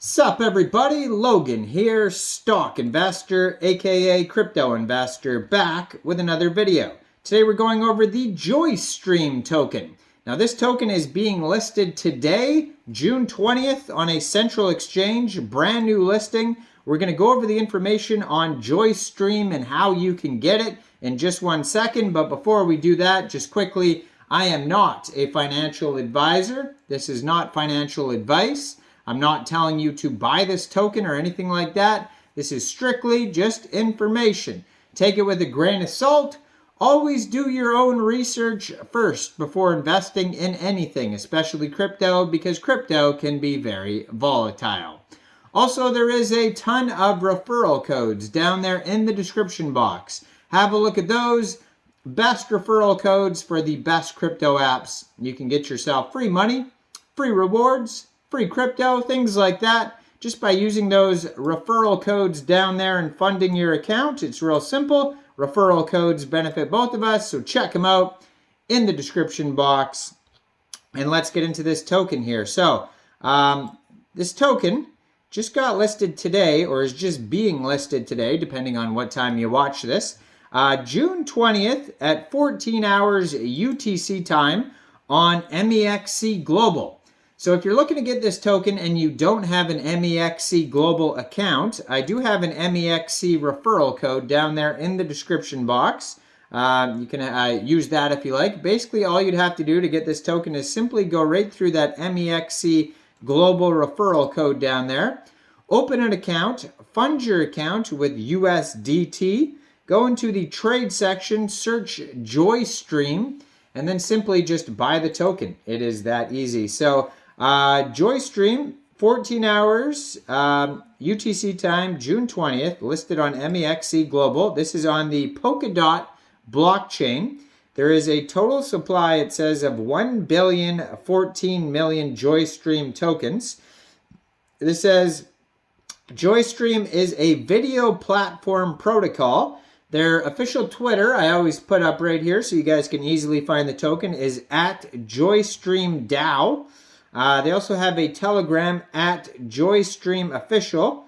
Sup everybody, Logan here, stock investor, aka crypto investor, back with another video. Today we're going over the Joystream token. Now this token is being listed today, June 20th, on a central exchange, brand new listing. We're going to go over the information on Joystream and how you can get it in just 1 second. But before we do that, just quickly, I am not a financial advisor. This is not financial advice. I'm not telling you to buy this token or anything like that. This is strictly just information. Take it with a grain of salt. Always do your own research first before investing in anything, especially crypto, because crypto can be very volatile. Also, there is a ton of referral codes down there in the description box. Have a look at those. Best referral codes for the best crypto apps. You can get yourself free money, free rewards, free crypto, things like that, just by using those referral codes down there and funding your account. It's real simple. Referral codes benefit both of us, so check them out in the description box. And let's get into this token here. So this token just got listed today, or is just being listed today, depending on what time you watch this. June 20th at 14 hours UTC time on Mexc Global. So if you're looking to get this token and you don't have an Mexc Global account, I do have an Mexc referral code down there in the description box. You can use that if you like. Basically, all you'd have to do to get this token is simply go right through that Mexc Global referral code down there. Open an account, fund your account with USDT, go into the trade section, search Joystream, and then simply just buy the token. It is that easy. So Joystream, 14 hours UTC time, June 20th, listed on Mexc Global. This is on the Polkadot blockchain. There is a total supply, it says, of 1,014,000,000 Joystream tokens. This says Joystream is a video platform protocol. Their official Twitter, I always put up right here so you guys can easily find the token, is at JoystreamDAO. They also have a Telegram at Joystream Official.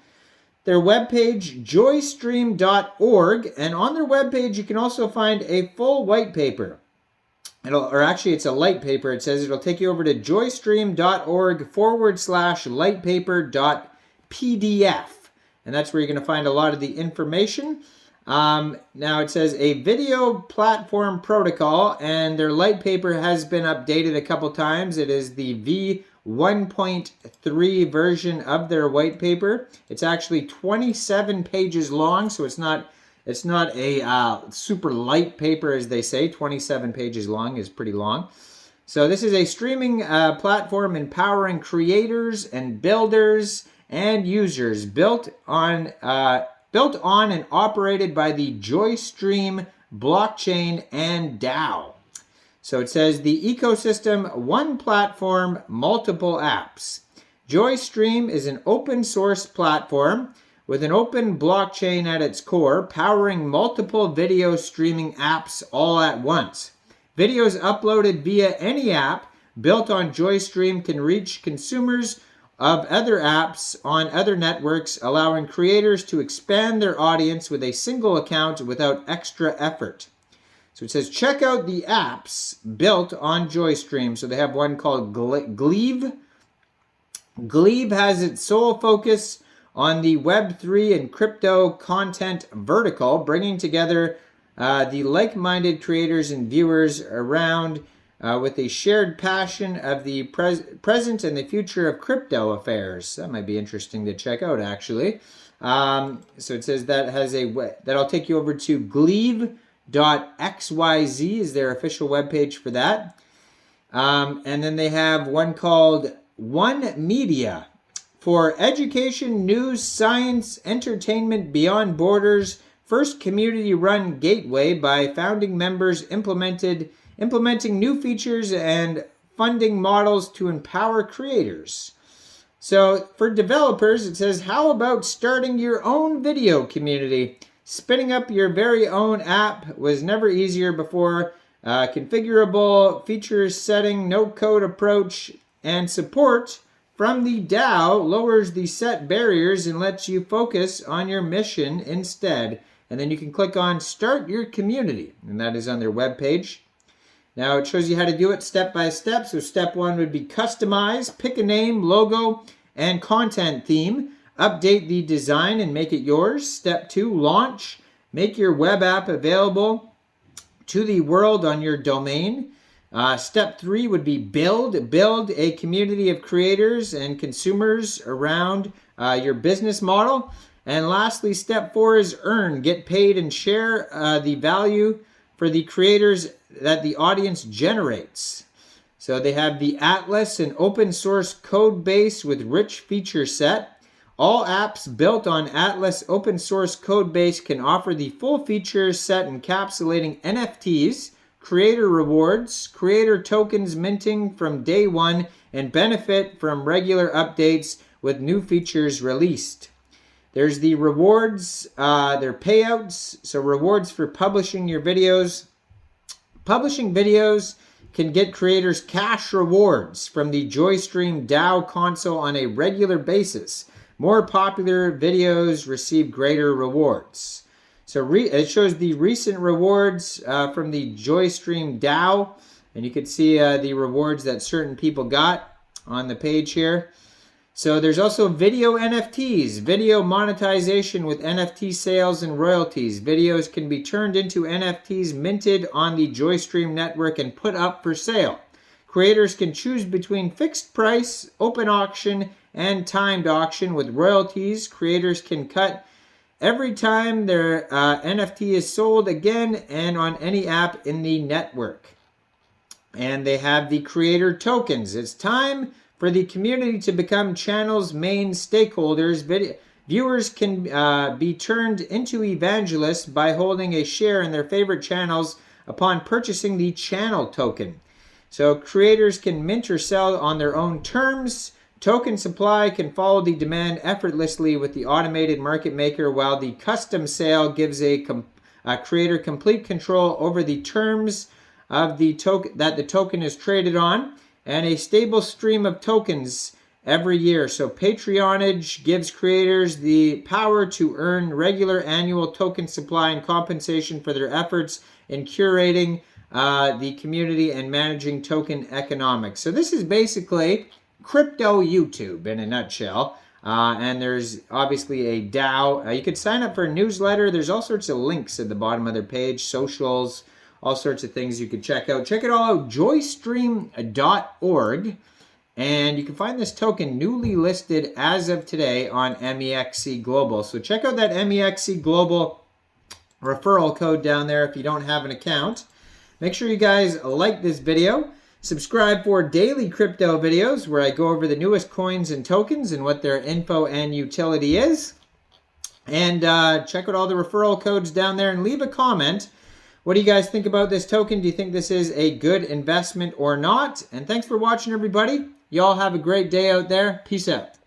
Their webpage, joystream.org, and on their webpage you can also find a full white paper. It's a light paper. It says it'll take you over to joystream.org/lightpaper.pdf, and that's where you're going to find a lot of the information. Now it says a video platform protocol, and their light paper has been updated a couple times. It is the V1.3 version of their white paper. It's actually 27 pages long, so it's not a super light paper, as they say. 27 pages long is pretty long. So this is a streaming platform empowering creators and builders and users, built on and operated by the Joystream blockchain and DAO. So it says the ecosystem, one platform, multiple apps. Joystream is an open source platform with an open blockchain at its core, powering multiple video streaming apps all at once. Videos uploaded via any app built on Joystream can reach consumers of other apps on other networks, allowing creators to expand their audience with a single account without extra effort. So it says, check out the apps built on Joystream. So they have one called Gleave. Gleave has its sole focus on the Web3 and crypto content vertical, bringing together the like-minded creators and viewers around with a shared passion of the present and the future of crypto affairs. That might be interesting to check out, actually. So it says that'll take you over to Gleave.xyz is their official webpage for that. And then they have one called One Media for education, news, science, entertainment beyond borders. First community-run gateway by founding members implementing new features and funding models to empower creators. So for developers, it says, how about starting your own video community? Spinning up your very own app was never easier before. Configurable features setting, no code approach, and support from the DAO lowers the set barriers and lets you focus on your mission instead. And then you can click on Start Your Community, and that is on their webpage. Now it shows you how to do it step by step. So step 1 would be customize, pick a name, logo, and content theme. Update the design and make it yours. Step 2, launch. Make your web app available to the world on your domain. Step 3 would be build. Build a community of creators and consumers around your business model. And lastly, step 4 is earn. Get paid and share the value for the creators that the audience generates. So they have the Atlas, an open source code base with rich feature set. All apps built on Atlas open source code base can offer the full feature set encapsulating NFTs, creator rewards, creator tokens minting from day one, and benefit from regular updates with new features released. There's the rewards, their payouts, so rewards for publishing your videos. Publishing videos can get creators cash rewards from the Joystream DAO console on a regular basis. More popular videos receive greater rewards. So it shows the recent rewards from the Joystream DAO, and you can see the rewards that certain people got on the page here. So there's also video NFTs, video monetization with NFT sales and royalties. Videos can be turned into NFTs minted on the Joystream network and put up for sale. Creators can choose between fixed price, open auction, and timed auction with royalties. Creators can cut every time their NFT is sold again and on any app in the network. And they have the creator tokens. It's time for the community to become channel's main stakeholders. Viewers can be turned into evangelists by holding a share in their favorite channels upon purchasing the channel token. So creators can mint or sell on their own terms. Token supply can follow the demand effortlessly with the automated market maker, while the custom sale gives a creator complete control over the terms of the token that the token is traded on, and a stable stream of tokens every year. So patronage gives creators the power to earn regular annual token supply and compensation for their efforts in curating the community and managing token economics. So this is basically crypto YouTube in a nutshell. And there's obviously a DAO. You could sign up for a newsletter. There's all sorts of links at the bottom of their page, socials, all sorts of things you could check out. Check it all out, joystream.org. And you can find this token newly listed as of today on Mexc Global. So check out that Mexc Global referral code down there if you don't have an account. Make sure you guys like this video. Subscribe for daily crypto videos where I go over the newest coins and tokens and what their info and utility is. And check out all the referral codes down there and leave a comment. What do you guys think about this token? Do you think this is a good investment or not? And thanks for watching, everybody. Y'all have a great day out there. Peace out.